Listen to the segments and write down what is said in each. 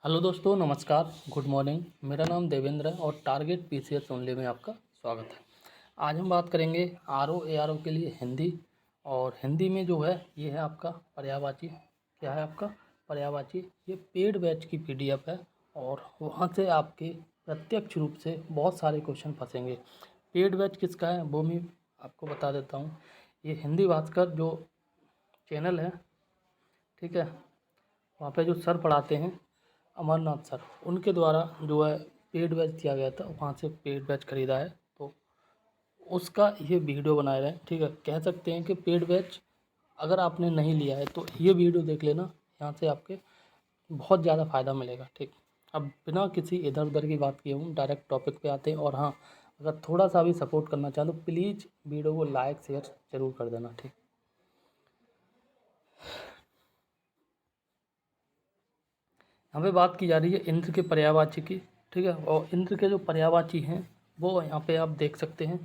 Hello दोस्तों, नमस्कार, good morning. मेरा नाम देवेंद्र है और टारगेट पीसीएस ओनली में आपका स्वागत है। आज हम बात करेंगे आरओ एआरओ के लिए हिंदी। और हिंदी में जो है ये है आपका पर्यायवाची। क्या है आपका पर्यायवाची? ये पेड बैच की पीडीएफ है और वहाँ से आपके प्रत्यक्ष रूप से बहुत सारे क्वेश्चन फंसेंगे। पेड बैच किसका है वो मैं आपको बता देता हूँ। ये हिंदी भास्कर जो चैनल है, ठीक है, वहाँ पे जो सर पढ़ाते हैं अमरनाथ सर, उनके द्वारा जो है पेड बैच दिया गया था, वहाँ से पेड बैच खरीदा है तो उसका ये वीडियो बनाया है। ठीक है, कह सकते हैं कि पेड बैच अगर आपने नहीं लिया है तो ये वीडियो देख लेना, यहाँ से आपके बहुत ज़्यादा फ़ायदा मिलेगा। ठीक, अब बिना किसी इधर उधर की बात किए हूँ डायरेक्ट टॉपिक पे आते हैं। और हाँ, अगर थोड़ा सा भी सपोर्ट करना चाहें तो प्लीज़ वीडियो को लाइक शेयर ज़रूर कर देना। ठीक, यहाँ पे बात की जा रही है इंद्र के पर्यायवाची की। ठीक है, और इंद्र के जो पर्यायवाची हैं वो यहाँ पे आप देख सकते हैं,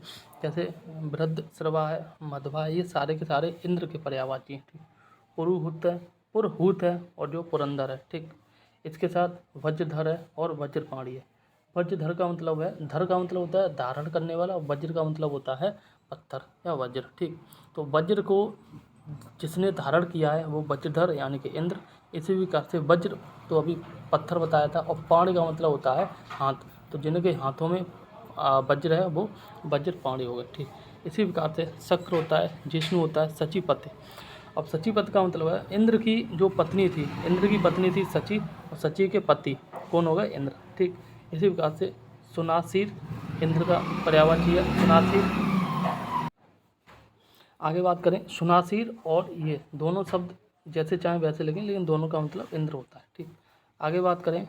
जैसे बृहस्रवा है, मध्वा है, ये सारे के सारे इंद्र के पर्यायवाची हैं। ठीक, पुरहूत है और जो पुरंदर है। ठीक, इसके साथ वज्रधर है और वज्रपाणी है। वज्रधर का मतलब है, धर का मतलब होता है धारण करने वाला, और वज्र का मतलब होता है पत्थर या वज्र। ठीक, तो वज्र को जिसने धारण किया है वो वज्रधर यानी कि इंद्र। इसी प्रकार से वज्र तो अभी पत्थर बताया था, और पाणी का मतलब होता है हाथ। तो जिनके हाथों में वज्र है वो वज्रपाणी हो गए। ठीक, इसी प्रकार से शक्र होता है, जिष्णु होता है, सचीपति। अब सचीपति का मतलब है इंद्र की जो पत्नी थी, इंद्र की पत्नी थी सची, और सची के पति कौन हो गए? इंद्र। ठीक, इसी प्रकार से सुनासीर इंद्र का पर्यायवाची है, सुनासीर। आगे बात करें, सुनासीर और ये दोनों शब्द जैसे चाहें वैसे लगे, लेकिन दोनों का मतलब इंद्र होता है। ठीक, आगे बात करें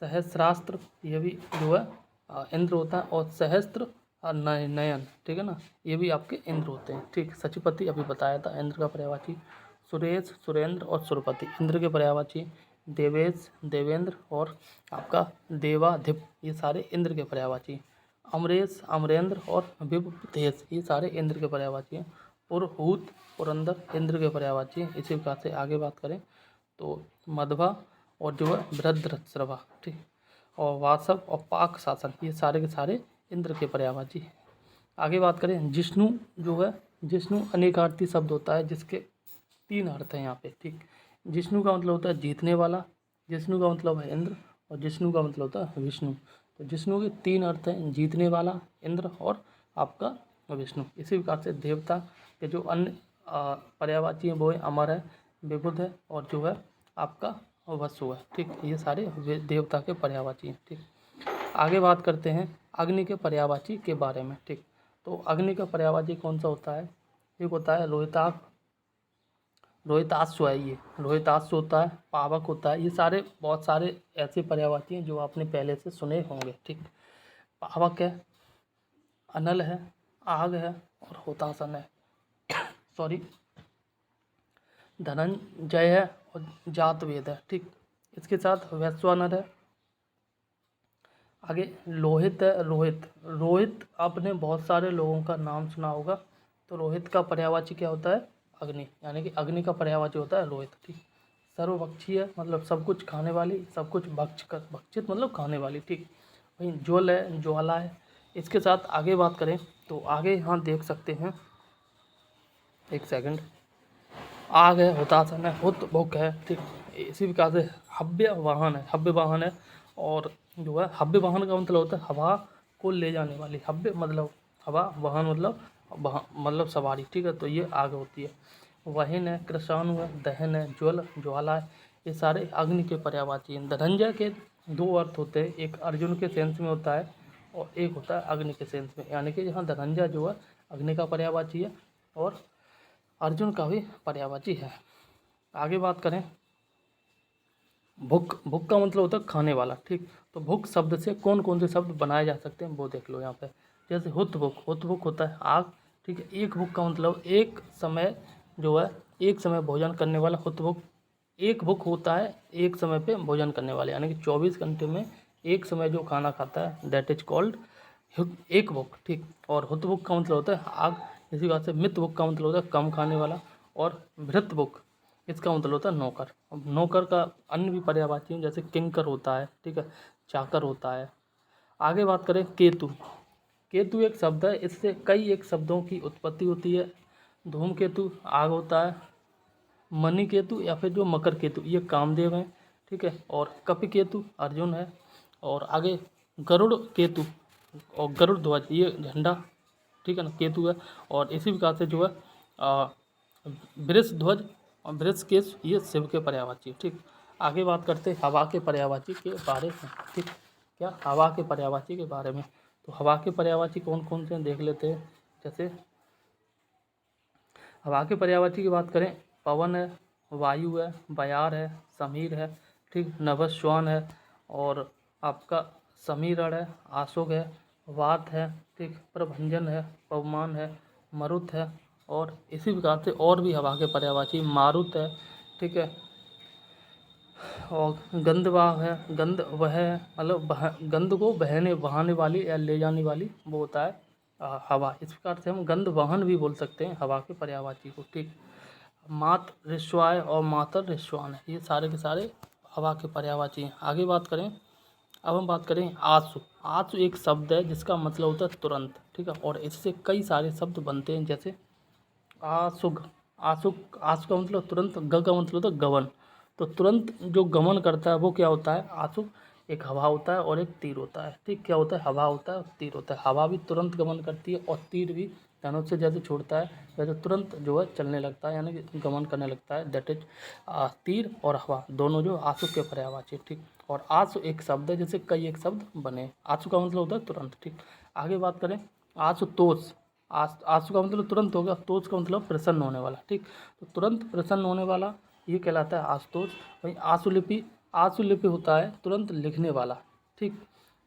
सहस्रास्त्र, ये भी जो है इंद्र होता है, और सहस्त्र और नयन, ठीक है ना, ये भी आपके इंद्र होते हैं। ठीक, सचिपति अभी बताया था इंद्र का पर्यायवाची। सुरेश, सुरेंद्र और सुरपति इंद्र के पर्यायवाची। देवेश, देवेंद्र और आपका देवाधिप, ये सारे इंद्र के पर्यायवाची। अमरेश, अमरेंद्र और विपदेश, ये सारे इंद्र के पर्यायवाची हैं। पुरहूत, पुरंदर इंद्र के पर्यायवाची हैं। इसी प्रकार से आगे बात करें तो मध्वा और जो है बृहद्रश्रवा, ठीक, और वासव और पाक शासन, ये सारे के सारे इंद्र के पर्यायवाची हैं। आगे बात करें जिष्णु, जो है जिष्णु अनेकार्थी शब्द होता है जिसके तीन अर्थ हैं यहाँ पे। ठीक, जिष्णु का मतलब होता है जीतने वाला, जिष्णु का मतलब है इंद्र, और जिष्णु का मतलब होता है विष्णु। तो जिष्णु के तीन अर्थ हैं, जीतने वाला, इंद्र और आपका विष्णु। इसी प्रकार से देवता के जो अन्य पर्यायवाची हैं वो है अमर है, विबुध है और जो है आपका वसु है। ठीक, ये सारे देवता के पर्यायवाची हैं। ठीक, आगे बात करते हैं अग्नि के पर्यायवाची के बारे में। ठीक, तो अग्नि का पर्यायवाची कौन सा होता है? एक होता है रोहिताश्व है, ये रोहिताश्व होता है, पावक होता है। ये सारे बहुत सारे ऐसे पर्यायवाची हैं जो आपने पहले से सुने होंगे। ठीक, पावक है, अनल है, आग है और होतासन है। सॉरी, धनंजय है और जातवेद है। ठीक, इसके साथ वैश्वानर है। आगे लोहित है, रोहित। रोहित आपने बहुत सारे लोगों का नाम सुना होगा। तो रोहित का पर्यायवाची क्या होता है? अग्नि, यानी कि अग्नि का पर्यायवाची होता है रोहित। ठीक, सर्वभक्षी है, मतलब सब कुछ खाने वाली, सब कुछ भक्षित मतलब खाने वाली। ठीक, वहीं ज्वल है, ज्वाला है। इसके साथ आगे बात करें तो आगे यहाँ देख सकते हैं, एक सेकंड, आग है, हुतासन है, हुत भुक है। ठीक, इसी प्रकार से हव्य वाहन है, हव्य वाहन है। और जो है हव्य वाहन का मतलब होता है हवा को ले जाने वाली, हव्य मतलब हवा, वाहन मतलब सवारी। ठीक है, तो ये आग होती है। वहिन है, कृषाणु है, दहन है, ज्वल, ज्वाला है। ये सारे अग्नि के पर्यायवाची हैं। धनंजय के दो अर्थ होते हैं, एक अर्जुन के सेंस में होता है और एक होता है अग्नि के सेंस में, यानी कि यहाँ धनंजय जो है अग्नि का पर्यायवाची है और अर्जुन का भी पर्यायवाची है। आगे बात करें भुक, भुक का मतलब होता है खाने वाला। ठीक, तो भुक शब्द से कौन कौन से शब्द बनाए जा सकते हैं वो देख लो यहाँ पे। जैसे हुत भुक होता है आग। ठीक है, एक भुक का मतलब एक समय जो है, एक समय भोजन करने वाला हुत भुक। एक भुक होता है एक समय पे भोजन करने वाले, यानी कि 24 घंटे में एक समय जो खाना खाता है, दैट इज कॉल्ड एक भुक। ठीक, और हुत भुक का मतलब होता है आग। इसी बात से मित भुक का मतलब होता है कम खाने वाला। और भृत भुक इसका मतलब होता है नौकर। अब नौकर का अन्य भी पर्यायवाची हैं, जैसे किंकर होता है, ठीक है, चाकर होता है। आगे बात करें केतु। केतु एक शब्द है, इससे कई एक शब्दों की उत्पत्ति होती है। धूमकेतु आग होता है, मणिकेतु या फिर जो मकर केतु ये कामदेव हैं, ठीक है, और कपिकेतु अर्जुन है। और आगे गरुड़ केतु और गरुड़ ध्वज ये झंडा, ठीक है ना, केतु है। और इसी प्रकार से जो है वृष ध्वज और वृषकेश ये शिव के पर्यायवाची, ठीक। आगे बात करते हैं हवा के पर्यायवाची के बारे में, ठीक। क्या हवा के पर्यायवाची के बारे में, तो हवा के पर्यायवाची कौन कौन से हैं देख लेते हैं। जैसे हवा के पर्यायवाची की बात करें, पवन है, वायु है, बयार है, समीर है, ठीक, नभस्वान है, और आपका समीरण है, आशुक है, वात है, ठीक, प्रभंजन है, पवमान है, मरुत है। और इसी प्रकार से और भी हवा के पर्यायवाची मारुत है, ठीक है, और गंधवाह है, गंध वह है, मतलब गंध को बहाने वाली या ले जाने वाली वो होता है हवा। इस प्रकार से हम गंध वाहन भी बोल सकते हैं हवा के पर्यायवाची को, ठीक। मात ऋस्वाय और मातर ऋस्वान है, ये सारे के सारे हवा के पर्यायवाची हैं। आगे बात करें, अब हम बात करें आसु। आसु एक शब्द है जिसका मतलब होता है तुरंत, ठीक है, और इससे कई सारे शब्द बनते हैं, जैसे आसुग, आसुग, आसु का मतलब तुरंत, ग का मतलब होता है गमन। तो तुरंत जो गमन करता है वो क्या होता है, आसुग। एक हवा होता है और एक तीर होता है, ठीक। क्या होता है, हवा होता है और तीर होता है। हवा भी तुरंत गमन करती है और तीर भी धनुष से जैसे छोड़ता है वैसे तुरंत जो है चलने लगता है, यानी कि गमन करने लगता है। दैट इज तीर और हवा दोनों जो आसु के पर्यायवाची, ठीक। और आसु एक शब्द है जिससे कई एक शब्द बने। आसु का मतलब होता है तुरंत, ठीक। आगे बात करें आशुतोष। आंसू का मतलब तुरंत हो गया, तोष का मतलब प्रसन्न होने वाला, ठीक। तो तुरंत प्रसन्न होने वाला ये कहलाता है आशुतोष। वहीं आशुलिपि, आशुलिपि होता है तुरंत लिखने वाला, ठीक।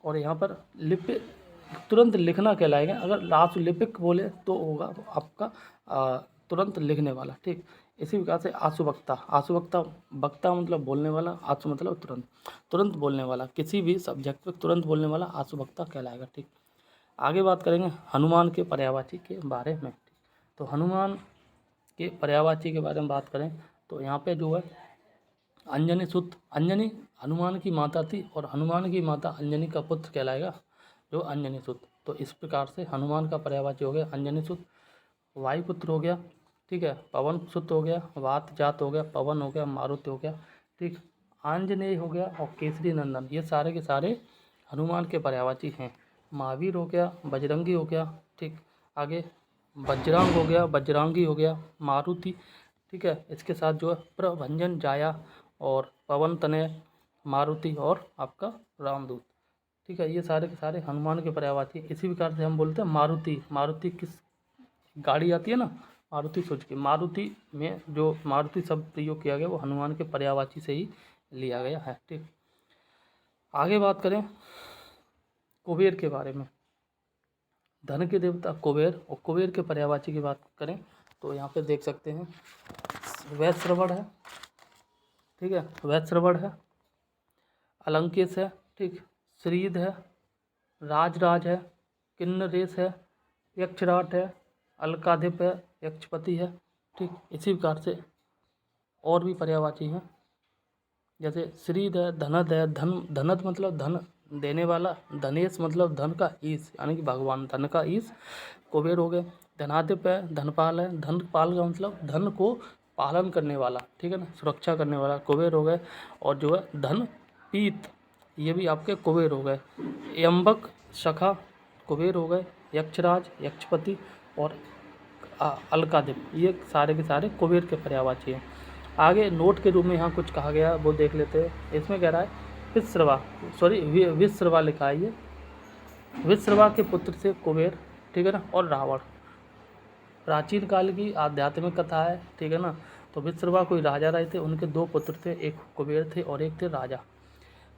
और यहाँ पर लिपि तुरंत लिखना कहलाएगा। अगर आशुलिपिक बोले तो होगा तो आपका तुरंत लिखने वाला, ठीक। इसी प्रकार से आशुवक्ता, आशुवक्ता, वक्ता मतलब बोलने वाला, आशु मतलब तुरंत, तुरंत बोलने वाला, किसी भी सब्जेक्ट पर तुरंत बोलने वाला आशुवक्ता कहलाएगा, ठीक। आगे बात करेंगे हनुमान के पर्यायवाची के बारे में। तो हनुमान के पर्यायवाची के बारे में बात करें तो यहाँ पे जो है अंजनी सुत, अंजनी हनुमान की माता थी और हनुमान की माता अंजनी का पुत्र कहलाएगा जो अंजनी सुत। तो इस प्रकार से हनुमान का पर्यायवाची हो गया अंजनी सुत, वायुपुत्र हो गया, ठीक है, पवन सुत हो गया, वात जात हो गया, पवन हो गया, मारुत हो गया, ठीक, आंजनेय हो गया और केसरी नंदन, ये सारे के सारे हनुमान के पर्यायवाची हैं। महावीर हो गया, बजरंगी हो गया, ठीक। आगे वज्रांग हो गया, वज्रांगी हो गया, मारुति, ठीक है। इसके साथ जो है प्रभंजन, जाया और पवन तनय, मारुति और आपका रामदूत, ठीक है। ये सारे के सारे हनुमान के पर्यायवाची। इसी प्रकार से हम बोलते हैं मारुति। मारुति किस गाड़ी आती है ना, मारुति सुजुकी, मारुति में जो मारुति शब्द प्रयोग किया गया वो हनुमान के पर्यायवाची से ही लिया गया है, ठीक। आगे बात करें कुबेर के बारे में। धन के देवता कुबेर, और कुबेर के पर्यायवाची की बात करें तो यहाँ पे देख सकते हैं वैश्रवण है, ठीक है, वैश्रवण है, अलंकेश है, ठीक, श्रीद है, राजराज है, किन्नरेश है, यक्षराट है, अलकाधिप है, यक्षपति है, ठीक। इसी प्रकार से और भी पर्यायवाची हैं, जैसे श्रीद है, धनद है, धनद मतलब धन देने वाला, धनेश मतलब धन का ईश, यानी कि भगवान धन का ईश कुबेर हो गए। धनाधिप है, धनपाल है, धनपाल का मतलब धन को पालन करने वाला, ठीक है ना, सुरक्षा करने वाला कुबेर हो गए। और जो है धन पीत, ये भी आपके कुबेर हो गए। यम्बक सखा कुबेर हो गए, यक्षराज, यक्षपति और अलकाधिप, ये सारे के सारे कुबेर के पर्यायवाची हैं। आगे नोट के रूप में यहाँ कुछ कहा गया वो देख लेते हैं। इसमें कह रहा है विश्रवा लिखा है, ये विश्रवा के पुत्र से कुबेर, ठीक है ना, और रावण। प्राचीन काल की आध्यात्मिक कथा है, ठीक है ना। तो विश्रवा कोई राजा रहे थे, उनके दो पुत्र थे, एक कुबेर थे और एक थे राजा।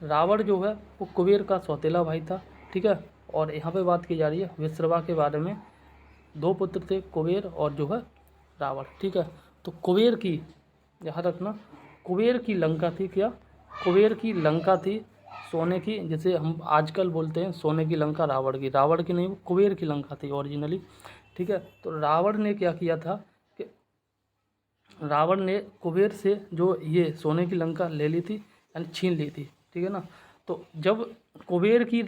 रावण जो है वो कुबेर का सौतेला भाई था, ठीक है। और यहाँ पे बात की जा रही है विश्रवा के बारे में, दो पुत्र थे कुबेर और जो है रावण, ठीक है। तो कुबेर की, यहाँ रखना, कुबेर की लंका थी, क्या, कुबेर की लंका थी सोने की, जिसे हम आजकल बोलते हैं सोने की लंका रावण की, रावण की नहीं, वो कुबेर की लंका थी ओरिजिनली, ठीक है। तो रावण ने क्या किया था कि रावण ने कुबेर से जो ये सोने की लंका ले ली थी, यानी छीन ली थी, ठीक है ना। तो जब कुबेर की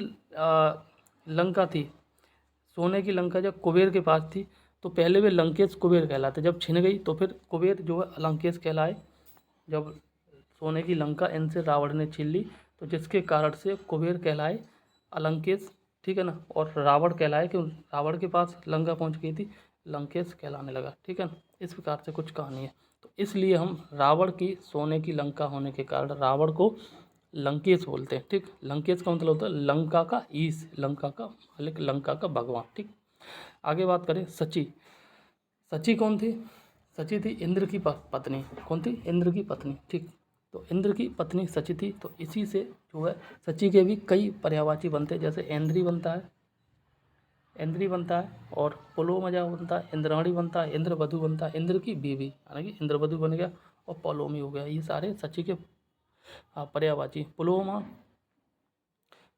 लंका थी, सोने की लंका जब कुबेर के पास थी, तो पहले वे लंकेश कुबेर कहलाते, जब छिन गई तो फिर कुबेर जो है लंकेश कहलाए। जब सोने की लंका इनसे रावण ने छीन ली, तो जिसके कारण से कुबेर कहलाए अलंकेश, ठीक है ना। और रावण कहलाए कि रावण के पास लंका पहुंच गई थी, लंकेश कहलाने लगा, ठीक है ना। इस प्रकार से कुछ कहानी है। तो इसलिए हम रावण की सोने की लंका होने के कारण रावण को लंकेश बोलते हैं, ठीक। लंकेश का मतलब होता है लंका का ईश, लंका का मालिक, लंका का भगवान, ठीक। आगे बात करें सची। सची कौन थी? सची थी इंद्र की पत्नी। कौन थी? इंद्र की पत्नी, ठीक। तो इंद्र की पत्नी सची थी, तो इसी से जो है सची के भी कई पर्यायवाची बनते हैं, जैसे इंद्री बनता है, इंद्री बनता है, और पुलोमजा बनता है, इंद्राणी बनता है, इंद्रवधु बनता है, इंद्र की बीवी यानी कि इंद्रवधु बन गया, और पौलोमी हो गया। ये सारे सची के पर्यायवाची। पुलोमा,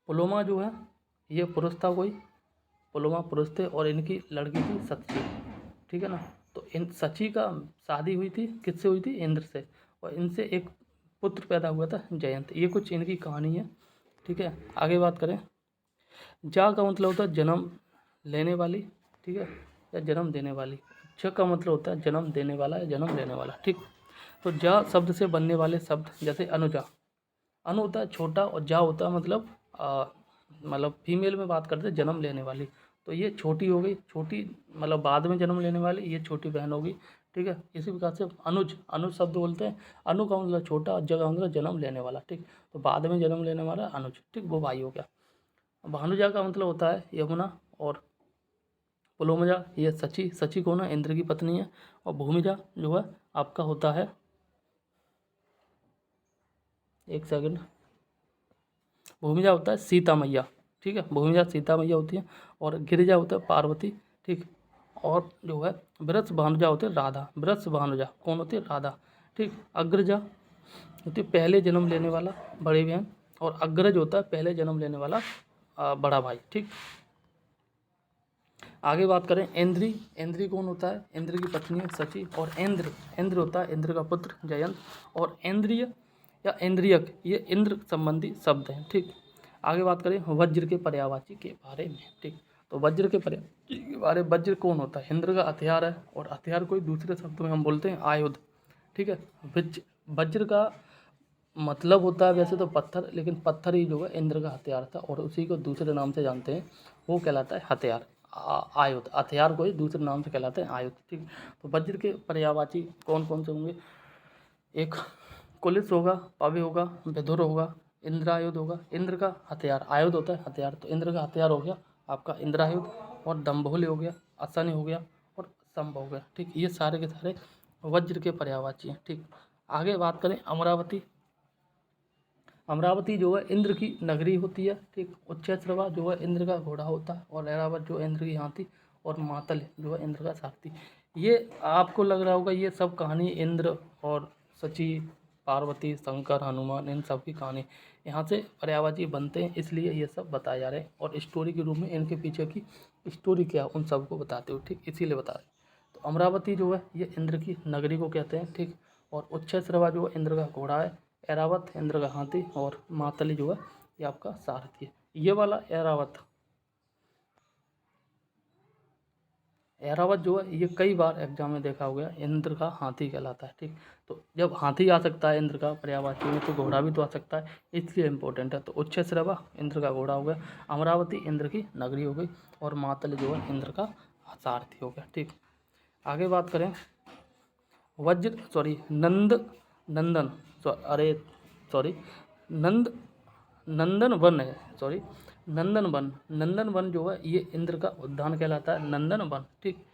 पुलोमा जो है ये पुरुष था कोई, पुलोमा पुरुष थे, और इनकी लड़की थी सची, ठीक है ना। तो इन सची का शादी हुई थी किससे हुई थी? इंद्र से, और इनसे एक पुत्र पैदा हुआ था जयंत। ये कुछ इनकी कहानी है, ठीक है। आगे बात करें, जा का मतलब होता है जन्म लेने वाली, ठीक है, या जन्म देने वाली। ज का मतलब होता है जन्म देने वाला या जन्म लेने वाला, ठीक। तो जा शब्द से बनने वाले शब्द जैसे अनुजा, अनु होता है छोटा, और जा होता है मतलब फीमेल में बात करते हैं जन्म लेने वाली। तो ये छोटी हो गई, छोटी मतलब बाद में जन्म लेने वाली, ये छोटी बहन होगी, ठीक है। इसी प्रकार से अनुज, अनुज शब्द बोलते हैं। अनु का मतलब छोटा, और जगह मतलब जन्म लेने वाला, ठीक। तो बाद में जन्म लेने वाला अनुज, ठीक, वो भाई हो गया। भानुजा का मतलब होता है यमुना, और पुलोमजा ये सची, सची कौन है? इंद्र की पत्नी है। और भूमिजा जो है आपका होता है, एक सेकंड, भूमिजा होता है सीता मैया, ठीक है, भूमिजा सीता मैया होती है। और गिरिजा होता है पार्वती, ठीक। और जो है वृष भानुजा होते हैं राधा, वृष भानुजा कौन होती है? राधा, ठीक। अग्रजा होती है पहले जन्म लेने वाला, बड़ी बहन। और अग्रज होता है पहले जन्म लेने वाला बड़ा भाई, ठीक। आगे बात करें इंद्री, इंद्री कौन होता है? इंद्र की पत्नी है सची। और इंद्र, इंद्र होता है इंद्र का पुत्र जयंत। और इंद्रिय या इंद्रियक ये इंद्र संबंधी शब्द हैं, ठीक। आगे बात करें वज्र के पर्यायवाची के बारे में, ठीक। तो वज्र के पर्यायवाची के बारे में, वज्र कौन होता है? इंद्र का हथियार है, और हथियार कोई दूसरे शब्द में हम बोलते हैं आयुध, ठीक है। वज्र का मतलब होता है वैसे तो पत्थर, लेकिन पत्थर ही जो है इंद्र का हथियार था, और उसी को दूसरे नाम से जानते हैं, वो कहलाता है हथियार। आयुध, हथियार को ही दूसरे नाम से कहलाते हैं आयुध, ठीक। तो वज्र के पर्यायवाची कौन कौन से होंगे? एक कुलिस होगा, पवि होगा, विधुर होगा, इंद्रायुध होगा। इंद्र का हथियार, आयुध होता है हथियार, तो इंद्र का हथियार हो गया आपका इंद्रायुध। और दंभोली हो गया, असनी हो गया, और स्तंभ हो गया, ठीक। ये सारे के सारे वज्र के पर्यायवाची हैं, ठीक। आगे बात करें अमरावती। अमरावती जो है इंद्र की नगरी होती है, ठीक। उच्चैश्रवा जो है इंद्र का घोड़ा होता है, और ऐरावत जो है इंद्र की हाथी, और मातल जो है इंद्र का सारथी। ये आपको लग रहा होगा ये सब कहानी इंद्र और सची, पार्वती, शंकर, हनुमान, इन सब की कहानी यहाँ से पर्यायवाची बनते हैं, इसलिए ये सब बताए जा रहे हैं। और स्टोरी के रूप में इनके पीछे की स्टोरी क्या उन सबको बताते हो, ठीक, इसीलिए बता रहे हैं। तो अमरावती जो है ये इंद्र की नगरी को कहते हैं, ठीक। और उच्चैश्रवा जो है इंद्र का घोड़ा है, ऐरावत इंद्र का हाथी, और मातली जो है ये आपका सारथी है। ये वाला ऐरावत, ऐरावत जो है ये कई बार एग्जाम में देखा हो गया, इंद्र का हाथी कहलाता है, ठीक। तो जब हाथी आ सकता है इंद्र का पर्यायवाची में, तो घोड़ा भी तो आ सकता है, इसलिए इंपॉर्टेंट है। तो उच्चैश्रवा इंद्र का घोड़ा हो गया, अमरावती इंद्र की नगरी हो गई, और मातल जो है इंद्र का सारथी हो गया, ठीक। आगे बात करें वज्र, सॉरी नंद, नंदन, अरे सॉरी, नंद, नंदन वन है, सॉरी, नंदन वन, नंदन वन जो है ये इंद्र का उद्यान कहलाता है, नंदन वन, ठीक।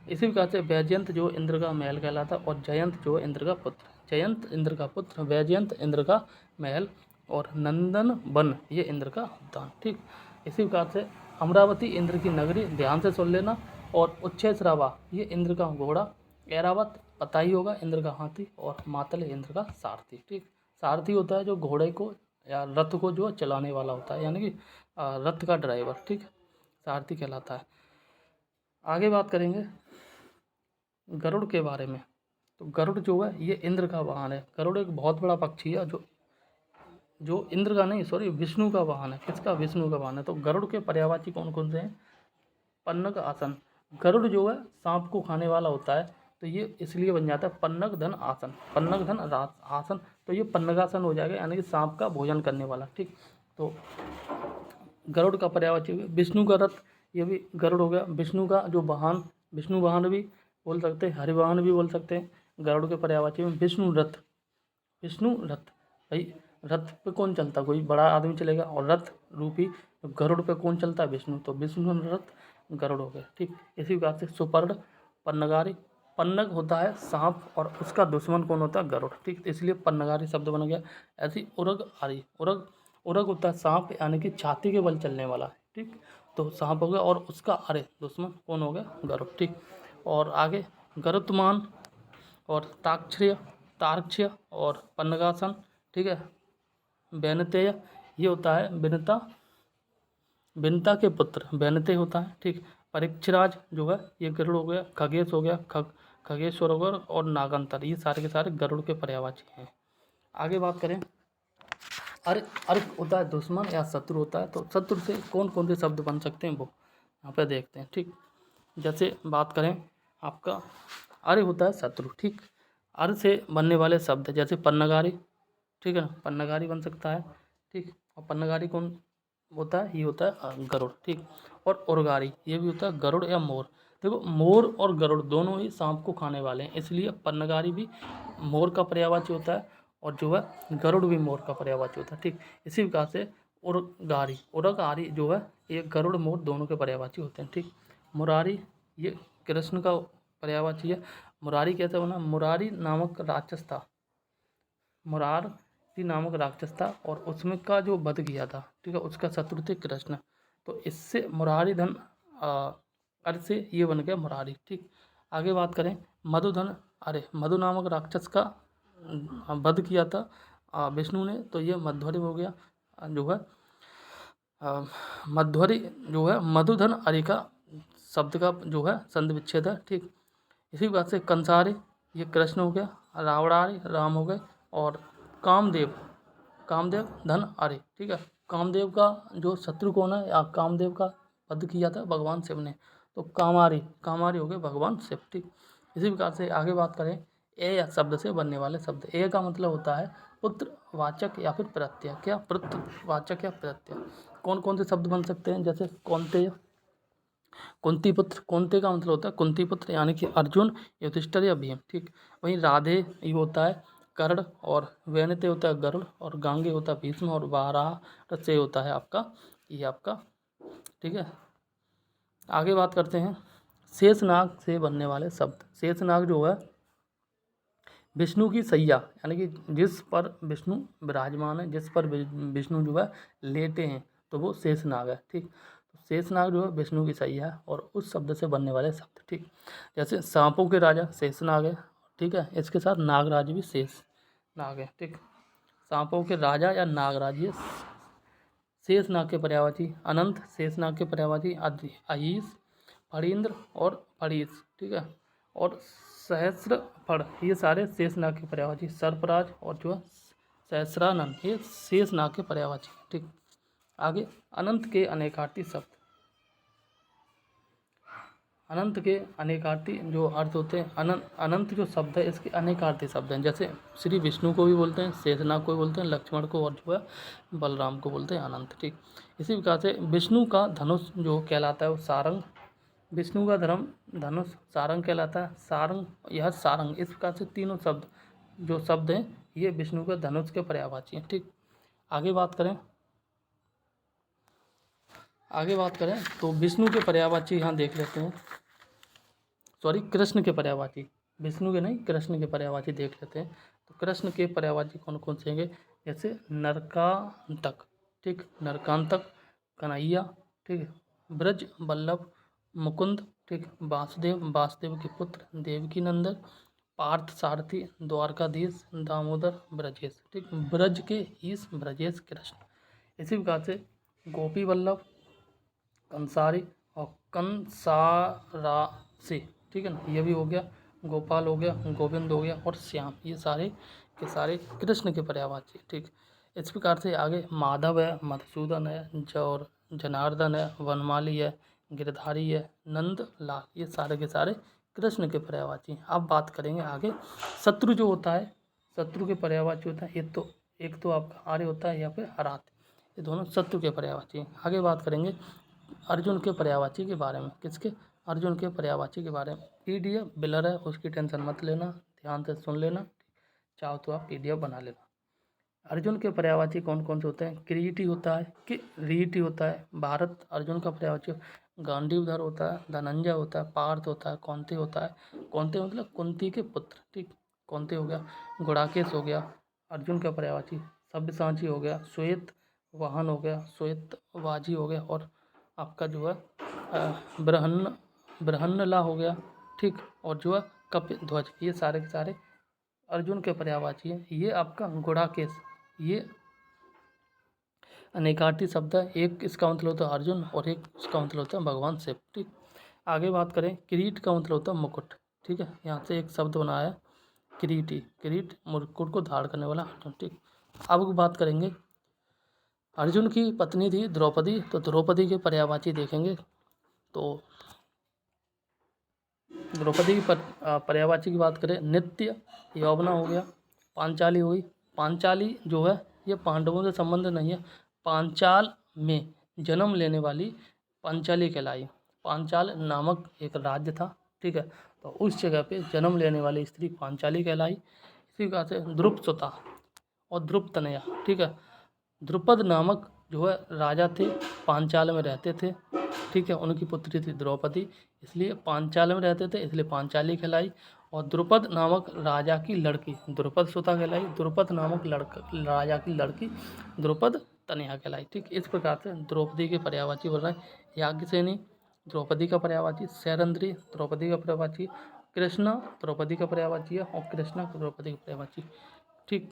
इसी प्रकार से वैजयंत जो इंद्र का महल कहलाता है, और जयंत जो है इंद्र का पुत्र, जयंत इंद्र का पुत्र, वैजयंत इंद्र का महल, और नंदन वन ये इंद्र का उद्यान, ठीक। इसी प्रकार से अमरावती इंद्र की नगरी, ध्यान से सुन लेना। और उच्चैश्रवा ये इंद्र का घोड़ा, ऐरावत पता ही होगा इंद्र का हाथी, और मातल इंद्र का सारथी, ठीक। सारथी होता है जो घोड़े को या रथ को जो चलाने वाला होता है, यानी कि रथ का ड्राइवर, ठीक, सारथी कहलाता है। आगे बात करेंगे गरुड़ के बारे में। तो गरुड़ जो है ये इंद्र का वाहन है। गरुड़ एक बहुत बड़ा पक्षी है जो जो इंद्र का नहीं, सॉरी, विष्णु का वाहन है। किसका? विष्णु का वाहन है। तो गरुड़ के पर्यायवाची कौन कौन से हैं? पन्नग आसन। गरुड़ जो है सांप को खाने वाला होता है, तो ये इसलिए बन जाता है पन्नग धन आसन। पन्नग धन आसन, तो ये पन्नगासन हो जाएगा, यानी कि सांप का भोजन करने वाला। ठीक, तो गरुड़ का पर्यायवाची विष्णु का रथ, ये भी गरुड़ हो गया। विष्णु का जो वाहन, विष्णु वाहन भी बोल सकते हैं, हरिवाहन भी बोल सकते हैं। गरुड़ के पर्यायवाची में विष्णु रथ। विष्णु रथ, भाई रथ पे कौन चलता? कोई बड़ा आदमी चलेगा, और रथ रूपी गरुड़ पे कौन चलता है? विष्णु। तो विष्णु रथ गरुड़ हो गए। ठीक, इसी प्रकार से सुपर्ण, पन्नगारी। पन्नग होता है सांप और उसका दुश्मन कौन होता है? गरुड़। ठीक, इसलिए पन्नगारी शब्द बन गया। ऐसी उरग आरी। उरग, उरग होता है सांप, यानी कि छाती के बल चलने वाला। ठीक, तो सांप हो गया, और उसका अरे दुश्मन कौन हो गया? गरुड़। ठीक, और आगे गरुत्मान और ताक्षर्य, तार्क्ष्य और पन्नगासन। ठीक है, वैनतेय, ये होता है विनता, विनता के पुत्र वैनतेय होता है। ठीक, परीक्षराज जो है ये गरुड़ हो गया। खगेश हो गया, खगेश्वर हो गया, और नागांतर, ये सारे के सारे गरुड़ के पर्यायवाची हैं। आगे बात करें, अर्क होता है दुश्मन या शत्रु होता है। तो शत्रु से कौन कौन से शब्द बन सकते हैं वो यहाँ पे देखते हैं। ठीक, जैसे बात करें आपका अर्य होता है शत्रु। ठीक, अर्य से बनने वाले शब्द जैसे पन्नगारी, ठीक है ना, पन्नगारी बन सकता है। ठीक, और पन्नगारी कौन होता है? ये होता है गरुड़। ठीक, और उर्गारी, ये भी होता है गरुड़ या मोर। देखो, मोर और गरुड़ दोनों ही सांप को खाने वाले हैं, इसलिए पन्नगारी भी मोर का पर्यायवाची होता है, और जो है गरुड़ भी मोर का पर्यायवाची होता है। ठीक, इसी प्रकार से उर्गारी, उर्गारी जो है ये गरुड़ मोर दोनों के पर्यायवाची होते हैं। ठीक, मुरारी, ये कृष्ण का पर्यायवाची है। मुरारी कैसे बना? मुरारी नामक राक्षस था, मुरारी नामक राक्षस था, और उसमें का जो वध किया था, ठीक है, उसका शत्रु थे कृष्ण। तो इससे मुरारी धन अर्थ से ये बन गया मुरारी। ठीक, आगे बात करें मधुधन, अरे मधु नामक राक्षस का वध किया था विष्णु ने, तो ये मध्वरी हो गया। जो है मध्वरी जो है मधुधन अरि का शब्द का जो है संधि विच्छेद है। ठीक, इसी बात से कंसारी, ये कृष्ण हो गया। रावणारी, राम हो गए। और कामदेव, कामदेव धन अरे। ठीक है, कामदेव का जो शत्रु कौन है, या कामदेव का वध किया था भगवान शिव ने, तो कामारी, कामारी हो गए भगवान शिव। ठीक, इसी प्रकार से आगे बात करें ए शब्द से बनने वाले शब्द। ए का मतलब होता है पुत्रवाचक या फिर प्रत्यय। क्या? पुत्रवाचक या प्रत्यय। कौन कौन से शब्द बन सकते हैं? जैसे कौन्तेय, कुंती पुत्र। कुंती का मतलब होता है कुंती पुत्र, यानी कि अर्जुन, युधिष्ठिर या भीम। ठीक, वहीं राधे ये होता है कर्ण, और वैनते होता है गरुड़, और गांगे होता है भीष्म, और वाराह से होता है आपका ये आपका। ठीक है, आगे बात करते हैं शेषनाग से बनने वाले शब्द। शेषनाग जो है विष्णु की सैया, यानी कि जिस पर विष्णु विराजमान है, जिस पर विष्णु जो है लेटे हैं, तो वो शेषनाग है। ठीक, तो शेषनाग जो है विष्णु की सैया है, और उस शब्द से बनने वाले शब्द। ठीक, जैसे सांपों के राजा शेषनाग है। ठीक है, इसके साथ नागराज भी शेष नाग है। ठीक, सांपों के राजा या नागराज, ये शेषनाग के पर्यायवाची। अनंत शेषनाग के पर्यायवाची अहीस, फणींद्र और फणीस। ठीक है, और सहस्र फण, ये सारे शेषनाग के पर्यायवाची। सर्पराज और जो है सहस्रानन, ये शेषनाग के पर्यायवाची। ठीक, आगे अनंत के अनेकार्थी शब्द। अनंत के अनेकार्थी जो अर्थ होते हैं, अनंत जो शब्द है इसके अनेकार्थी शब्द हैं। जैसे श्री विष्णु को भी बोलते हैं, शेषनाग को भी बोलते हैं, लक्ष्मण को, और जो है बलराम को बोलते हैं अनंत। ठीक, इसी प्रकार से विष्णु का धनुष जो कहलाता है वो सारंग। विष्णु का धनुष सारंग कहलाता है। सारंग, यह सारंग, इस प्रकार से तीनों शब्द जो शब्द हैं ये विष्णु के धनुष के पर्यायवाची हैं। ठीक, आगे बात करें तो विष्णु के पर्यायवाची यहाँ देख लेते हैं। सॉरी, कृष्ण के पर्यायवाची, विष्णु के नहीं, कृष्ण के पर्यायवाची देख लेते हैं। तो कृष्ण के पर्यायवाची कौन कौन से होंगे? जैसे नरकांतक। ठीक, नरकांतक, कन्हैया। ठीक, ब्रज वल्लभ, मुकुंद। ठीक, वासुदेव, वासुदेव के पुत्र, देवकी नंदन, पार्थ सारथी, द्वारकाधीश, दामोदर, ब्रजेश। ठीक, ब्रज के ईश, ब्रजेश कृष्ण। इसी प्रकार से गोपी वल्लभ, कंसारी और कंसारासी। ठीक है ना, ये भी हो गया गोपाल हो गया, गोविंद हो गया और श्याम, ये सारे के सारे कृष्ण के पर्यायवाची। ठीक, इस प्रकार से आगे माधव है, मधुसूदन है, और जनार्दन है, वनमाली है, गिरधारी है, नंद लाल, ये सारे के सारे कृष्ण के पर्यायवाची हैं। अब बात करेंगे आगे शत्रु जो होता है, शत्रु के पर्यायवाची होता है एक तो आपका आर्य होता है या फिर हरात, ये दोनों शत्रु के पर्यायवाची हैं। आगे बात करेंगे अर्जुन के पर्यायवाची के बारे में। किसके? अर्जुन के पर्यायवाची के बारे में। पीडीएफ बिलर है, उसकी टेंशन मत लेना, ध्यान से सुन लेना, चाहो तो आप पीडीएफ बना लेना। अर्जुन के पर्यायवाची कौन कौन से होते हैं? किरीटी होता है, किरीटी होता है, भारत अर्जुन का पर्यायवाची, गांडीवधर होता है, धनंजय होता है, पार्थ होता है, कौंते होता है, कौंते मतलब कुंती के पुत्र। ठीक, कौंते हो गया, गुड़ाकेश हो गया अर्जुन का पर्यायवाची, सब्यसाची हो गया, श्वेत वाहन हो गया, श्वेत वाजी हो गया, और आपका जो है बृहन्नला हो गया। ठीक, और जो है कपिध्वज, ये सारे के सारे अर्जुन के पर्यायवाची है। ये आपका गुड़ाकेश, ये अनेकार्थी शब्द है, एक इसका मतलब होता है अर्जुन और एक इसका मतलब होता है भगवान शिव। ठीक, आगे बात करें किरीट का मतलब होता है मुकुट। ठीक है, यहाँ से एक शब्द बना है किरीटी, किरीट मुकुट को धारण करने वाला अर्जुन। ठीक, अब बात करेंगे अर्जुन की पत्नी थी द्रौपदी, तो द्रौपदी के पर्यायवाची देखेंगे तो द्रौपदी की पर्यायवाची की बात करें, नित्य यौवना हो गया, पांचाली हुई। पांचाली जो है ये पांडवों से संबंध नहीं है, पांचाल में जन्म लेने वाली पांचाली कहलाई। पांचाल नामक एक राज्य था, ठीक है, तो उस जगह पे जन्म लेने वाली स्त्री पांचाली कहलाई। इसी प्रकार से द्रुपदसुता और द्रुपदतनया, ठीक है, द्रुपद नामक जो है राजा थे, पांचाल में रहते थे। ठीक है, उनकी पुत्री थी द्रौपदी, इसलिए पांचाल में रहते थे, इसलिए पांचाली कहलाई। और द्रुपद नामक राजा की लड़की द्रुपद सुता कहलाई, द्रुपद नामक राजा की लड़की द्रुपद तनया कहलाई। ठीक, इस प्रकार से द्रौपदी के पर्यायवाची बोल रहे हैं। याज्ञसेनी द्रौपदी का पर्यायवाची, सैरंध्री द्रौपदी का पर्यायवाची, कृष्णा द्रौपदी का पर्यायवाची है, और कृष्णा द्रौपदी का पर्यायवाची। ठीक,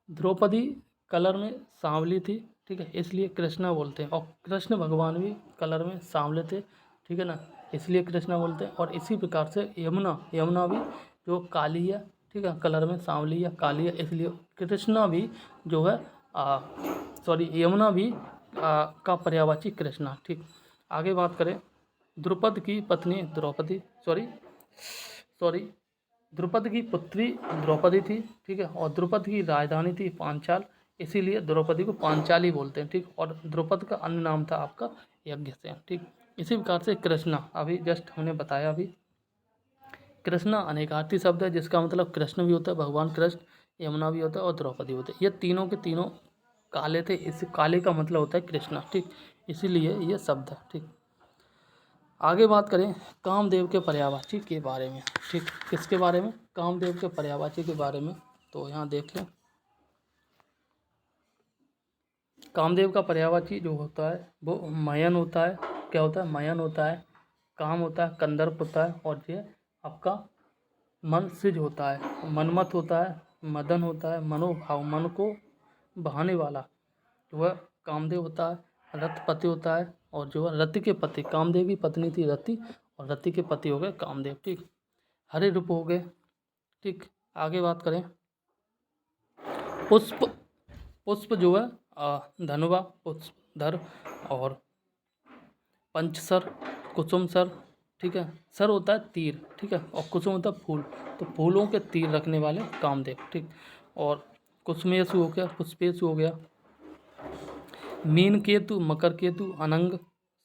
द्रौपदी कलर में सांवली थी, ठीक है, इसलिए कृष्णा बोलते हैं, और कृष्ण भगवान भी कलर में सांवले थे, ठीक है ना, इसलिए कृष्णा बोलते हैं। और इसी प्रकार से यमुना भी जो काली है, ठीक है, कलर में सांवली है, काली है, इसलिए कृष्णा भी जो है यमुना भी का पर्यायवाची कृष्णा। ठीक, आगे बात करें द्रुपद की पत्नी द्रौपदी द्रुपद की पुत्री द्रौपदी थी, ठीक है, और द्रुपद की राजधानी थी पांचाल, इसीलिए द्रौपदी को पांचाली बोलते हैं। ठीक, और द्रुपद का अन्य नाम था आपका यज्ञसेन। ठीक, इसी प्रकार से कृष्णा, अभी जस्ट हमने बताया, अभी कृष्णा अनेकार्थी शब्द है, जिसका मतलब कृष्ण भी होता है, भगवान कृष्ण, यमुना भी होता है और द्रौपदी होते हैं। ये तीनों के तीनों काले थे, इस काले का मतलब होता है कृष्णा। ठीक, इसीलिए ये शब्द है। ठीक, आगे बात करें कामदेव के पर्यायवाची के बारे में। ठीक, किसके बारे में? कामदेव के पर्यायवाची के बारे में। तो यहाँ देख लें, कामदेव का पर्यायवाची जो होता है वो मयन होता है। क्या होता है? मयन होता है, काम होता है, कंदर्प होता है, और ये आपका मन सिज होता है, मनमत होता है, मदन होता है, मनोभाव, मन को बहाने वाला जो है कामदेव होता है, रथपति होता है, और जो है रति के पति, कामदेव की पत्नी थी रति, और रति के पति हो गए कामदेव। ठीक, हरे रूप हो गए। ठीक, आगे बात करें पुष्प जो है धनुवा, पुष्पधर, और पंचसर, कुसुम सर, ठीक है, सर होता है तीर, ठीक है, और कुसुम होता है फूल, तो फूलों के तीर रखने वाले कामदेव। ठीक, और कुसुमेशु हो गया, पुष्पेशु हो गया, मीन केतु, मकर केतु, अनंग,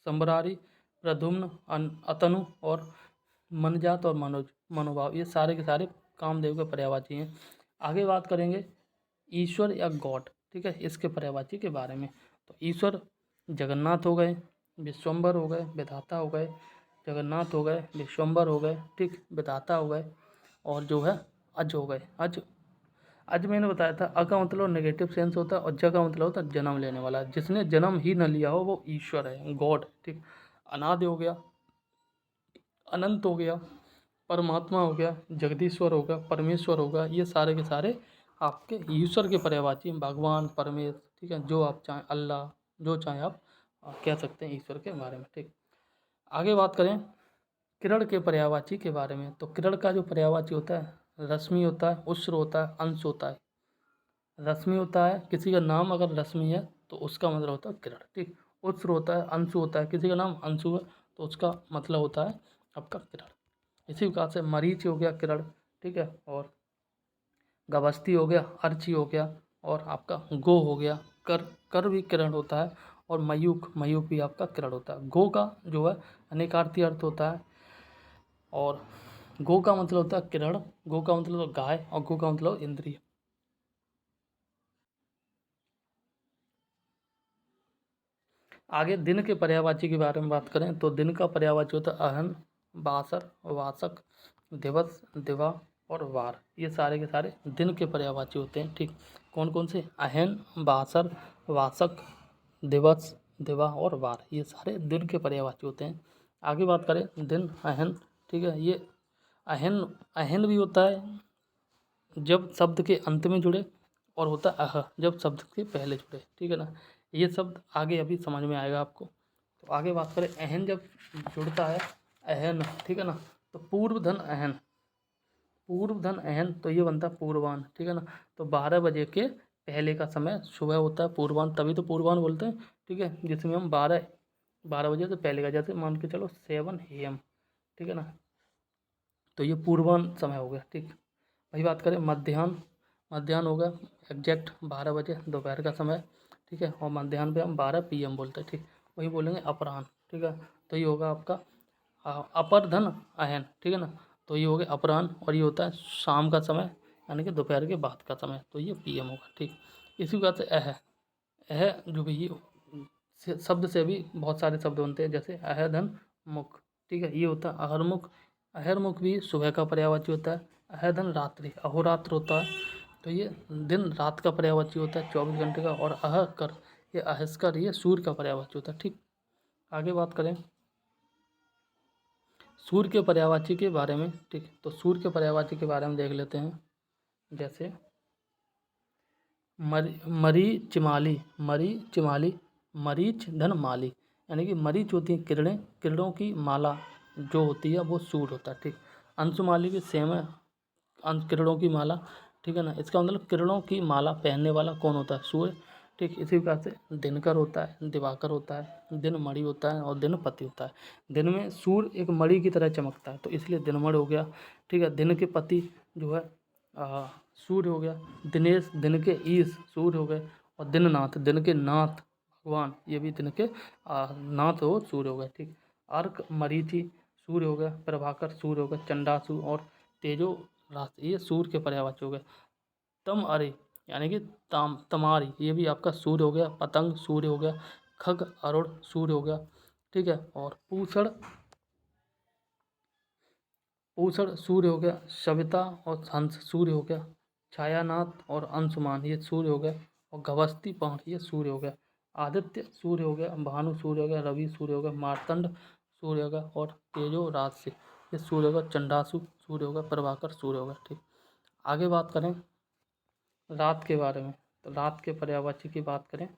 संबरारी, प्रद्युम्न, अतनु, और मनजात और मनोभाव, ये सारे के सारे कामदेव के पर्यायवाची हैं। आगे बात करेंगे ईश्वर या गॉड, ठीक है, इसके पर्यायवाची के बारे में। तो ईश्वर जगन्नाथ हो गए, विश्वम्बर हो गए, विधाता हो गए, जगन्नाथ हो गए, विश्वम्बर हो गए, ठीक, विधाता हो गए, और जो है अज हो गए। अज मैंने बताया था, अ का मतलब नेगेटिव सेंस होता है, और ज का मतलब होता है जन्म लेने वाला। जिसने जन्म ही न लिया हो वो ईश्वर है, गॉड। ठीक, अनादि हो गया, अनंत हो गया, परमात्मा हो गया, जगदीश्वर होगा, परमेश्वर होगा, ये सारे के सारे आपके ईश्वर के पर्यायवाची, भगवान, परमेश्वर, ठीक है, जो आप चाहें, अल्लाह, जो चाहें आप कह सकते हैं ईश्वर के बारे में। ठीक, आगे बात करें किरण के पर्यायवाची के बारे में। तो किरण का जो पर्यायवाची होता है रश्मि होता है, उष्र होता है, अंश होता है। रश्मि होता है, किसी का नाम अगर रश्मि है तो उसका मतलब होता है किरण, ठीक। उष्र होता है, अंशु होता है, किसी का नाम अंशु है तो उसका मतलब होता है आपका किरण। इसी प्रकार से मरीच हो गया किरण, ठीक है। और गवस्ती हो गया, अर्ची हो गया, और आपका गो हो गया, कर कर भी किरण होता है। और मयूख मयूख भी आपका किरण होता है। गो का जो है अनेकार्थी अर्थ होता है। और गो का मतलब होता है किरण, गो का मतलब होता है गाय, और गो का मतलब इंद्रिय। आगे दिन के पर्यायवाची के बारे में बात करें तो दिन का पर्यायवाची होता है अहन, बासर, वासक, दिवस, दिवा और वार। ये सारे के सारे दिन के पर्यायवाची होते हैं, ठीक। कौन कौन से? अहन, बासर, वासक, दिवस, दिवा और वार, ये सारे दिन के पर्यायवाची होते हैं। आगे बात करें दिन, अहन, ठीक है। ये अहन अहन भी होता है जब शब्द के अंत में जुड़े, और होता है अह जब शब्द के पहले जुड़े, ठीक है ना। ये शब्द आगे अभी समझ में आएगा आपको। तो आगे बात करें अहन जब जुड़ता है, अहन, ठीक है ना। तो पूर्व धन अहन, पूर्व धन अहन, तो ये बनता है पूर्वान, ठीक है ना। तो 12 बजे के पहले का समय सुबह होता है पूर्वान, तभी तो पूर्वान बोलते हैं, ठीक है। जिसमें हम 12 बजे से पहले का, जैसे मान के चलो 7 AM, ठीक है ना। तो ये पूर्वान समय हो गया, ठीक। वही बात करें मध्याह्न, मध्याह्न होगा एग्जैक्ट 12 बजे दोपहर का समय, ठीक है। और मध्याह्न पे हम 12 PM बोलते हैं, ठीक। वही बोलेंगे अपराह्न, ठीक है। तो ये होगा आपका अपर धन अहन, ठीक है ना। तो ये हो गया अपराह्न, और ये होता है शाम का समय, यानी कि दोपहर के बाद का समय, तो ये PM होगा, ठीक। इसी बात से अह जो भी ये शब्द से भी बहुत सारे शब्द बनते हैं, जैसे अह धन मुख, ठीक है। ये होता है अहरमुख, अहरमुख भी सुबह का पर्यायवाची होता है। अह धन रात्रि, अहोरात्र होता है, तो ये दिन रात का पर्यायवाची होता है 24 घंटे का। और अह कर, ये अहस्कर, ये सूर्य का पर्यायवाची होता है, ठीक। आगे बात करें सूर्य के पर्यायवाची के बारे में, ठीक। तो सूर्य के पर्यायवाची के बारे में देख लेते हैं। जैसे मरी चिमाली, मरी चिमाली, मरीच धन माली, यानी कि मरीच होती है किरणें, किरणों की माला जो होती है वो सूर्य होता है, ठीक। अंशुमाली भी सेम है, किरणों की माला, ठीक है ना। इसका मतलब किरणों की माला पहनने वाला कौन होता है? सूर्य, ठीक। इसी प्रकार से दिनकर होता है, दिवाकर होता है, दिन मणि होता है, और दिन पति होता है। दिन में सूर्य एक मणि की तरह चमकता है, तो इसलिए दिनमण हो गया, ठीक है। दिन के पति जो है सूर्य हो गया। दिनेश, दिन के ईश, सूर्य हो गए। और दिननाथ, दिन के नाथ भगवान, ये भी दिन के नाथ हो, सूर्य हो गए, ठीक। अर्क मरीचि, सूर्य हो गया। प्रभाकर, सूर्य हो गया। चंडासु और तेजो राशि, ये सूर्य के पर्यायवाची हो गए। तम अरे, यानी कि तमारी, ये भी आपका सूर्य हो गया। पतंग, सूर्य हो गया। खग, अरुण, सूर्य हो गया, ठीक है। और पूषण, पूषण सूर्य हो गया। सविता और हंस, सूर्य हो गया। छायानाथ और अंशुमान, ये सूर्य हो गया। और गवस्ती पहाड़, ये सूर्य हो गया। आदित्य, सूर्य हो गया। भानु, सूर्य हो गया। रवि, सूर्य हो गया। मार्तंड, सूर्य हो गया। और तेजो राशि, ये सूर्य हो गया। चंडासु, सूर्य हो गया। प्रभाकर, सूर्य हो गया, ठीक। आगे बात करें रात के बारे में, तो रात के पर्यायवाची की बात करें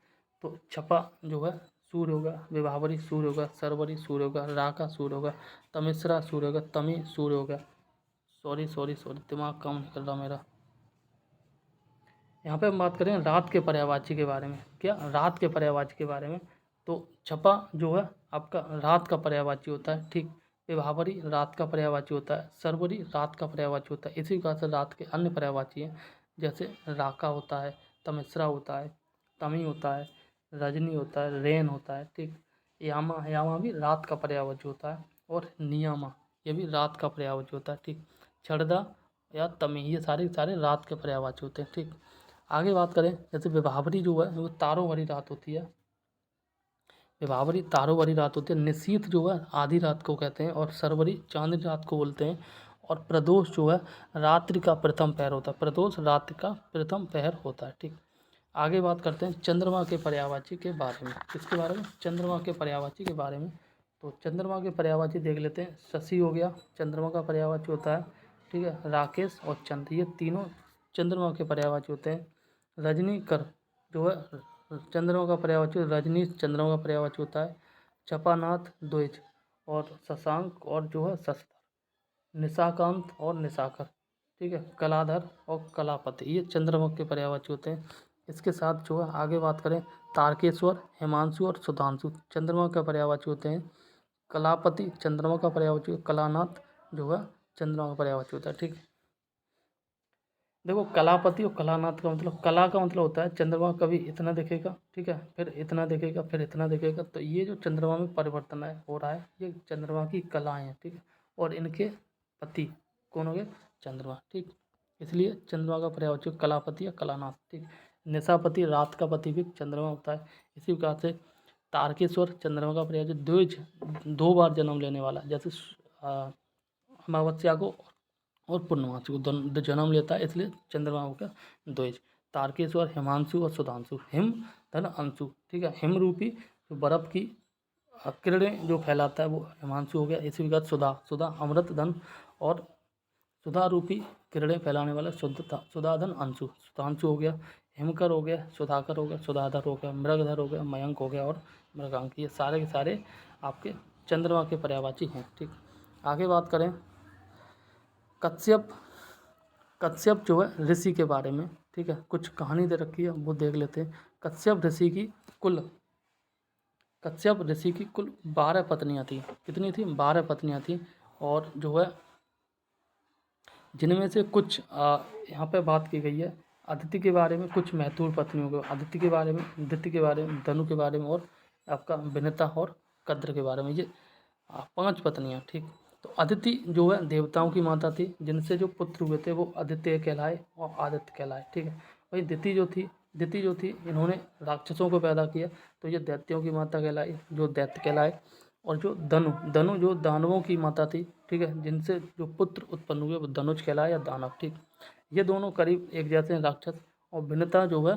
तो छपा जो है सूर्य होगा। विभावरी, सूर्य होगा। सरवरी, सूर्य होगा। राका, सूर्य होगा। तमिश्रा, सूर्य होगा। तमी, सूर्य होगा। सॉरी सॉरी सॉरी, दिमाग काम नहीं कर रहा मेरा। यहाँ पे हम बात करें रात के पर्यायवाची के बारे में। क्या? रात के पर्यायवाची के बारे में। तो छपा जो है आपका रात का पर्यायवाची होता है, ठीक। विभावरी रात का पर्यायवाची होता है। सरवरी रात का पर्यायवाची होता है। इसी प्रकार से रात के अन्य पर्यायवाची हैं, जैसे राका होता है, तमिश्रा होता है, तमी होता है, रजनी होता है, रेन होता है, ठीक। यामा, यामा भी रात का पर्यायवाची होता है। और नियामा, ये भी रात का पर्यायवाची होता है, ठीक। छड़दा या तमी, ये सारे सारे रात के पर्यायवाची होते हैं, ठीक। आगे बात करें जैसे विभावरी जो है वो तारों वाली रात होती है। विभावरी तारों वाली रात होती है। निशीथ जो है आधी रात को कहते हैं। और सरवरी चांदनी रात को बोलते हैं। और प्रदोष जो है रात्रि का प्रथम पहर होता है। प्रदोष रात्रि का प्रथम पहर होता है, ठीक। आगे बात करते हैं चंद्रमा के पर्यायवाची के बारे में। किसके बारे में? चंद्रमा के पर्यायवाची के बारे में। तो चंद्रमा के पर्यायवाची देख लेते हैं। शशि हो गया, चंद्रमा का पर्यायवाची होता है, ठीक है। राकेश और चंद्र, ये तीनों चंद्रमा के पर्यायवाची होते हैं। रजनीकर जो है चंद्रमा का पर्यायवाची, रजनी चंद्रमा का पर्यायवाची होता है। छपानाथ, द्विज, और शशांक और जो है शशधर, निशाकांत और निशाकर, ठीक है, कलाधर और कलापति, ये चंद्रमा के पर्यायवाची होते हैं। इसके साथ जो है आगे बात करें, तारकेश्वर, हिमांशु और सुधांशु चंद्रमा का पर्यायवाची होते हैं। कलापति चंद्रमा का पर्यायवाची, कलानाथ जो है चंद्रमा का पर्यायवाची होता है, ठीक है। देखो कलापति और कलानाथ का मतलब, कला का मतलब होता है चंद्रमा कभी इतना दिखेगा, ठीक है, फिर इतना दिखेगा, फिर इतना दिखेगा, तो ये जो चंद्रमा में परिवर्तन है हो रहा है, ये चंद्रमा की कलाएं हैं, ठीक है। और इनके पति कौन हो गए, चंद्रमा, ठीक। इसलिए चंद्रमा का पर्यायवाची कलापति या कलानाथ, ठीक। निशापति रात का पति भी चंद्रमा होता है। इसी प्रकार से तारकेश्वर चंद्रमा का पर्यायवाची, द्विज 2 बार जन्म लेने वाला, जैसे अमावस्या को और पूर्णमासी को जन्म लेता है, इसलिए चंद्रमा हो गया द्विज। तारकेश्वर, हिमांशु और सुधांशु, हिम धन अंशु, ठीक है। हिम रूपी जो बर्फ की किरणें जो फैलाता है वो हिमांशु हो गया। इसी प्रकार सुधा, सुधा अमृत धन और सुधा रूपी किरणें फैलाने वाला सुधाधन अंशु, सुधांशु हो गया। हिमकर हो गया, सुधाकर हो गया, सुधाधर हो गया, मृगधर हो गया, मयंक हो गया और मृगांक, ये सारे के सारे आपके चंद्रमा के पर्यायवाची हैं, ठीक। आगे बात करें कश्यप, कश्यप जो है ऋषि के बारे में, ठीक है, कुछ कहानी दे रखी है वो देख लेते हैं। कश्यप ऋषि की कुल 12 पत्नियां थी। कितनी थी, 12 पत्नियां थी। और जो है जिनमें से कुछ यहाँ पे बात की गई है अदिति के बारे में, कुछ महत्वपूर्ण पत्नियों को, अदिति के बारे में, दिति के बारे में, धनु के बारे में और आपका विनिता और कद्र के बारे में, ये 5 पत्नियां, ठीक। तो अदिति जो है देवताओं की माता थी, जिनसे जो पुत्र हुए थे वो आदित्य कहलाए और आदित्य कहलाए, ठीक है। वही दिति जो थी इन्होंने राक्षसों को पैदा किया, तो ये दैत्यों की माता कहलाई, जो दैत्य कहलाए। और जो धनु जो दानवों की माता थी, ठीक है, जिनसे जो पुत्र उत्पन्न हुए वो धनुष कहलाए या दानव, ठीक। ये दोनों करीब एक जैसे हैं राक्षस। और विनिता जो है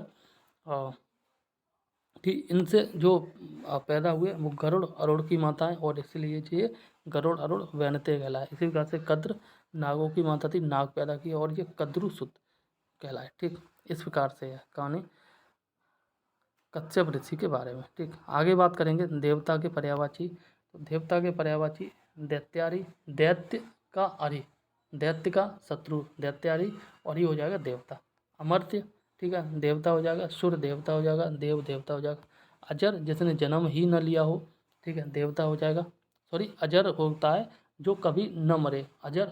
ठीक, इनसे जो पैदा हुए वो गरुड़ अरुड़ की माता है, और इसलिए ये गरुड़ अरुड़ वैनते कहलाए। इसी प्रकार से कद्र नागों की माता थी, नाग पैदा किया और ये कद्रु सुत कहलाए, ठीक। इस प्रकार से है कहानी कश्यप ऋषि के बारे में, ठीक। आगे बात करेंगे देवता के पर्यायवाची। तो देवता के पर्यायवाची दैत्यारी, दैत्य का अरि, दैत्य का शत्रु दैत्यारी, और ये हो जाएगा देवता। अमर्त्य, ठीक है, देवता हो जाएगा। सुर देवता हो जाएगा। देव देवता हो जाएगा। अजर जिसने जन्म ही न लिया हो, ठीक है, देवता हो जाएगा। सॉरी, अजर होता है जो कभी न मरे। अजर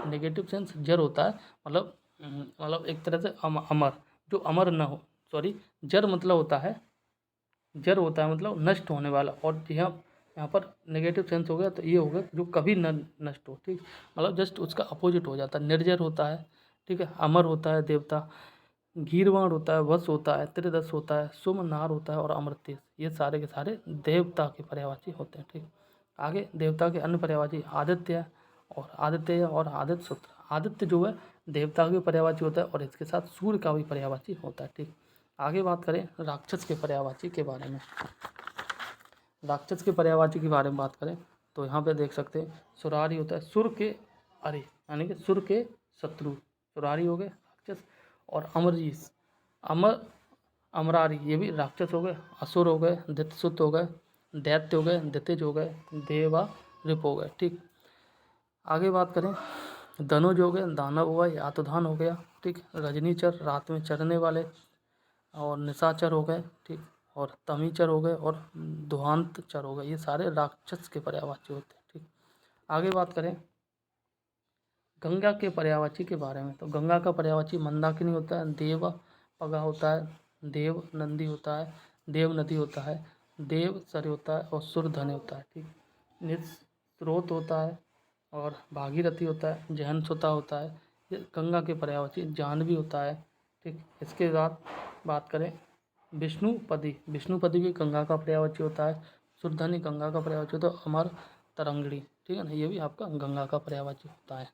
नेगेटिव सेंस जर होता है, मतलब एक तरह से अमर, जो अमर न हो। सॉरी, जर मतलब होता है, जर होता है मतलब नष्ट होने वाला, और यहाँ पर नेगेटिव सेंस हो गया तो ये होगा जो कभी न नष्ट हो, ठीक। मतलब जस्ट उसका अपोजिट हो जाता है। निर्जर होता है, ठीक है, अमर होता है देवता। गीरवाण होता है, वश होता है, त्रिदश होता है, सुम नार होता है और अमृतेश, ये सारे के सारे देवता के पर्यायवाची होते हैं, ठीक। आगे देवता के अन्य पर्यायवाची आदित्य और आदित्य सूत्र। आदित्य जो है देवता के पर्यायवाची होता है और इसके साथ सूर्य का भी पर्यायवाची होता है, ठीक। आगे बात करें राक्षस के पर्यायवाची के बारे में। राक्षस के पर्यायवाची के बारे में बात करें तो यहाँ पे देख सकते हैं सुरारी होता है, सुर के अरे यानी कि सुर के शत्रु, सुरारी हो गए राक्षस। और अमरजीस, अमरारी, ये भी राक्षस हो गए। असुर हो गए, दैत्यसुत हो गए, दैत्य हो गए, दितिज हो गए, देवा रिप हो गए, ठीक। आगे बात करें धनुज हो गए, दानव हो गए, आतुधान हो गया, ठीक। रजनीचर रात में चरने वाले, और निशाचर हो गए, ठीक। और तमीचर हो गए और दुहांत चर हो गए, ये सारे राक्षस के पर्यायवाची होते हैं, ठीक। आगे बात करें गंगा के पर्यायवाची के बारे में। तो गंगा का पर्यायवाची मंदाकिनी होता है, देव पगा होता है, देव नंदी होता है, देव नदी होता है, देव सर होता है और सुरधन होता है, ठीक। निस्रोत होता है और भागीरथी होता है, जहनसुता होता है, ये गंगा के पर्यायवाची। जाह्नवी होता है, ठीक। इसके बाद बात करें विष्णुपदी भी गंगा का पर्यायवाची होता है। सुरधनी गंगा का पर्यायवाची होता है। अमर तरंगिणी, ठीक है ना, ये भी आपका गंगा का पर्यायवाची होता है।